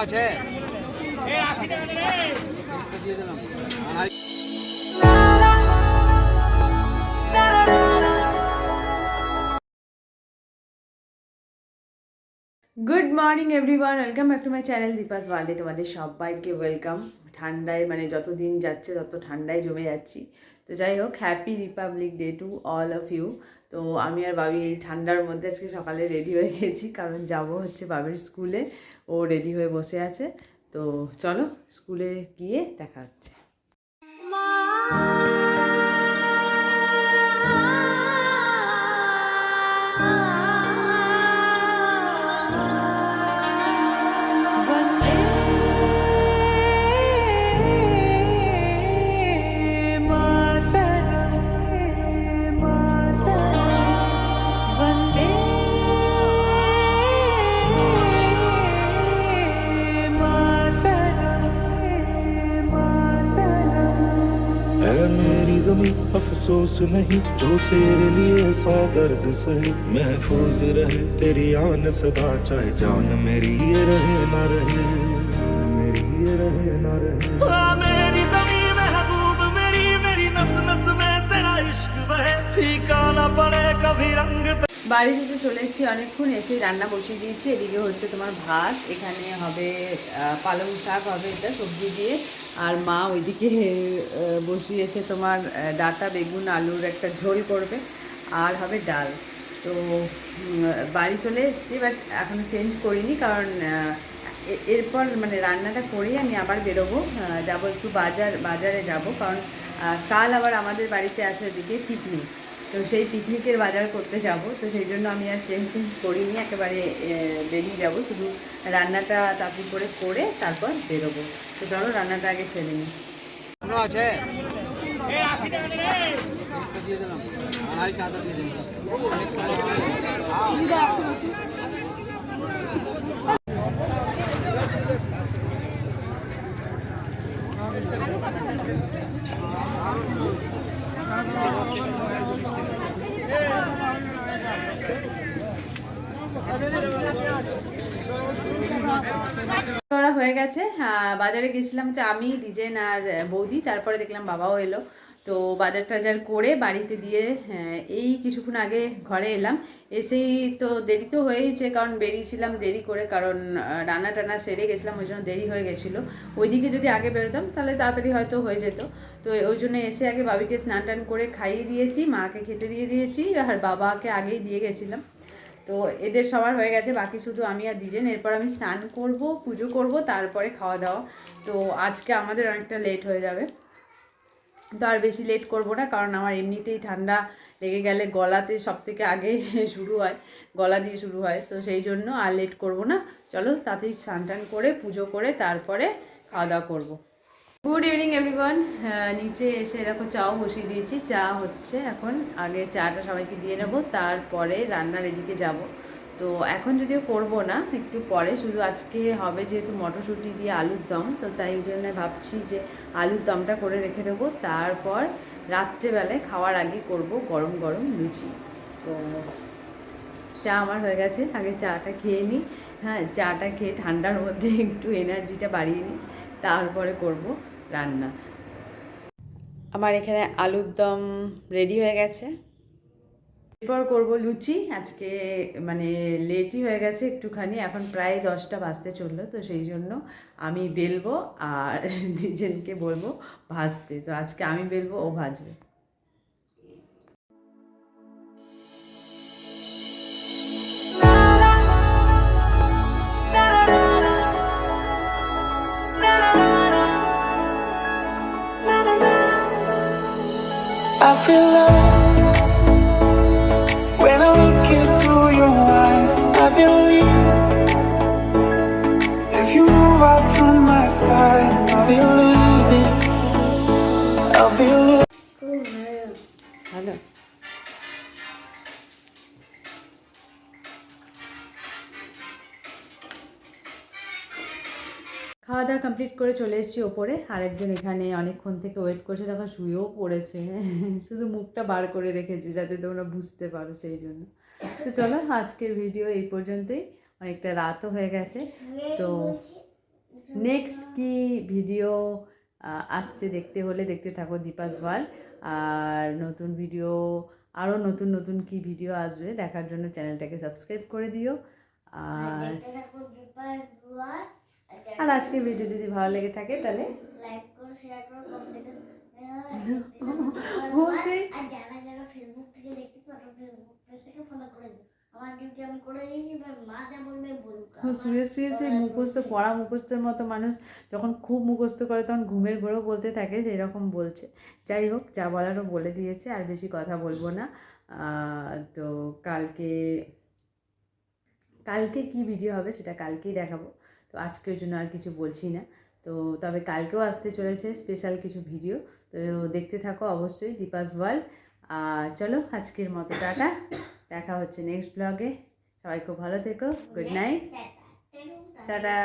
আছে good morning everyone, welcome back to my channel Deepa's ওয়ার্ল্ডে। তোমাদের সবাইকে ওয়েলকাম। ঠান্ডায় মানে যত দিন যাচ্ছে তত ঠান্ডায় জমে যাচ্ছি। তো যাই হোক, happy republic day to all of you. তো আমি আর বাবি এই ঠান্ডার মধ্যে আজকে সকালে রেডি হয়ে গেছি, কারণ যাব হচ্ছে বাবির স্কুলে। ও রেডি হয়ে বসে আছে। তো চলো স্কুলে গিয়ে দেখা হচ্ছে। मेरी ज़मीं अफसोस नहीं, जो तेरे लिए 100 दर्द सहे। महफूज रहे तेरी आन सदा, चाहे जान मेरी ये रहे ना रहे, मेरी ये रहे ना रहे। मेरी ज़मीं महबूब मेरी, मेरी नस नस में तेरा इश्क बहे, फीका ना पड़े कभी रंग। বাড়ি থেকে চলে এসেছি অনেকক্ষণ, এসে রান্না বসিয়ে দিয়েছি। এদিকে হচ্ছে তোমার ভাত, এখানে হবে পালং শাক হবে, এটা সবজি দিয়ে। আর মা ওইদিকে বসিয়েছে তোমার ডাঁটা বেগুন আলুর একটা ঝোল করবে, আর হবে ডাল। তো বাড়ি চলে এসেছি, বাট এখনও চেঞ্জ করিনি, কারণ এরপর মানে রান্নাটা করেই আমি আবার বেরোবো, যাবো একটু বাজারে যাব, কারণ কাল আবার আমাদের বাড়িতে আছে ওদিকে পিকনিক। তো সেই পিকনিকের বাজার করতে যাব, তো সেই জন্য আমি আর চেঞ্জ করিনি, একেবারে বেরিয়ে যাব। শুধু রান্নাটা তাড়াতাড়ি করে তারপর বেরোবো। তো চলো রান্নাটা আগে সেরে নিই। আছে দিয়ে দিলাম আড়াই চাদর দিয়ে দিলাম। করা হয়ে গেছে। বাজারে গেছিলাম হচ্ছে আমি, ডিজেন আর বৌদি, তারপরে দেখলাম বাবাও এলো। তো বাজার টাজার করে বাড়িতে দিয়ে এই কিছুক্ষণ আগে ঘরে এলাম। এসেই তো দেরি তো হয়েইছে, কারণ বেরিয়েছিলাম দেরি করে, কারণ রান্না টান্না সেরে গেছিলাম, ওই জন্য দেরি হয়ে গেছিলো। ওইদিকে যদি আগে বেরোতাম তাহলে তাড়াতাড়ি হয়তো হয়ে যেত। তো ওই জন্য এসে আগে বাবিকে স্নান টান করে খাইয়ে দিয়েছি, মাকে খেতে দিয়ে দিয়েছি, আর বাবাকে আগেই দিয়ে গেছিলাম। তো এদের সবার হয়ে গেছে, বাকি শুধু আমি আর ডিজেন। এরপর আমি স্নান করব, পুজো করব, তারপরে খাওয়া দাওয়া। তো আজকে আমাদের অনেকটা লেট হয়ে যাবে। তো আর বেশি লেট করব না, কারণ আমার এমনিতেই ঠান্ডা লেগে গেলে গলাতে সব থেকে আগে শুরু হয়, গলা দিয়ে শুরু হয়। তো সেই জন্য আর লেট করব না। চলো তাড়াতাড়ি স্নান টান করে পুজো করে তারপরে খাওয়া দাওয়া করবো। Good evening everyone. নিচে এসে দেখো চাও বসিয়ে দিয়েছি, চা হচ্ছে এখন। আগে চাটা সবাইকে দিয়ে নেব, তারপরে রান্নার এদিকে যাব। তো এখন যদিও করব না, একটু পরে, শুধু আজকে হবে যেহেতু মটরশুঁটি দিয়ে আলুর দম, তো তাই জন্য ভাবছি যে আলুর দমটা করে রেখে দেবো, তারপর রাত্রেবেলায় খাওয়ার আগে করব গরম গরম লুচি। তো চা আমার হয়ে গেছে, আগে চাটা খেয়ে নিই। হ্যাঁ, চাটা খেয়ে ঠান্ডার মধ্যে একটু এনার্জিটা বাড়িয়ে নিই, তারপরে করব রান্না। আমার এখানে আলুর দম রেডি হয়ে গেছে, এরপর করব লুচি। আজকে মানে লেটই হয়ে গেছে একটুখানি, এখন প্রায় 10টা বাজতে চললো। তো সেই জন্য আমি বেলবো আর নিজেকে বলবো ভাজতে। তো আজকে আমি বেলবো, ও ভাজবে। I feel love when I look into your eyes. I believe if you move out from my side, I'll be losing. I'll be losing. Hello. খাওয়া দাওয়া কমপ্লিট করে চলে এসেছি ওপরে। আরেকজন এখানে অনেকক্ষণ থেকে ওয়েট করছে, দেখো শুয়েও পড়েছে। শুধু মুখটা বার করে রেখেছি যাতে তোমরা বুঝতে পারো, সেই জন্য। তো চলো আজকের ভিডিও এই পর্যন্তই, অনেকটা রাতও হয়ে গেছে। তো নেক্সট কি ভিডিও আসছে দেখতে হলে দেখতে থাকো দীপাস ওয়ার্ল্ড। আর নতুন ভিডিও, আরও নতুন নতুন কি ভিডিও আসবে দেখার জন্য চ্যানেলটাকে সাবস্ক্রাইব করে দিও। আর আর আজকের ভিডিও যদি ভালো লেগে থাকে তাহলে লাইক করো, শেয়ার করো, কমেন্ট বলছি আর যারা যারা ফেসবুক থেকে দেখছো তারা ফেসবুক পেজটাকে ফলো করে দিও। আমার ডিউটি আমি করে দিয়েছি, এবার মা যা বলবে বলুক। শুয়ে শুয়ে সেই মুখস্থ পড়া মুখস্থের মতো মানুষ যখন খুব মুখস্থ করে তখন ঘুমের ঘোরেও বলতে থাকে, সেই রকম বলছে। যাই হোক, যা বলারও বলে দিয়েছে, আর বেশি কথা বলবো না। তো কালকে কি ভিডিও হবে সেটা কালকেই দেখাবো। তো আজকের জন্য আর কিছু বলছি না। তো তবে কালকেও আসতে চলেছে স্পেশাল কিছু ভিডিও, তো দেখতে থাকো অবশ্যই দীপাস ওয়ার্ল্ড। আর চলো আজকের মতো টাটা, দেখা হচ্ছে নেক্সট ব্লগে। সবাই খুব ভালো থেকো, গুড নাইট, টাটা।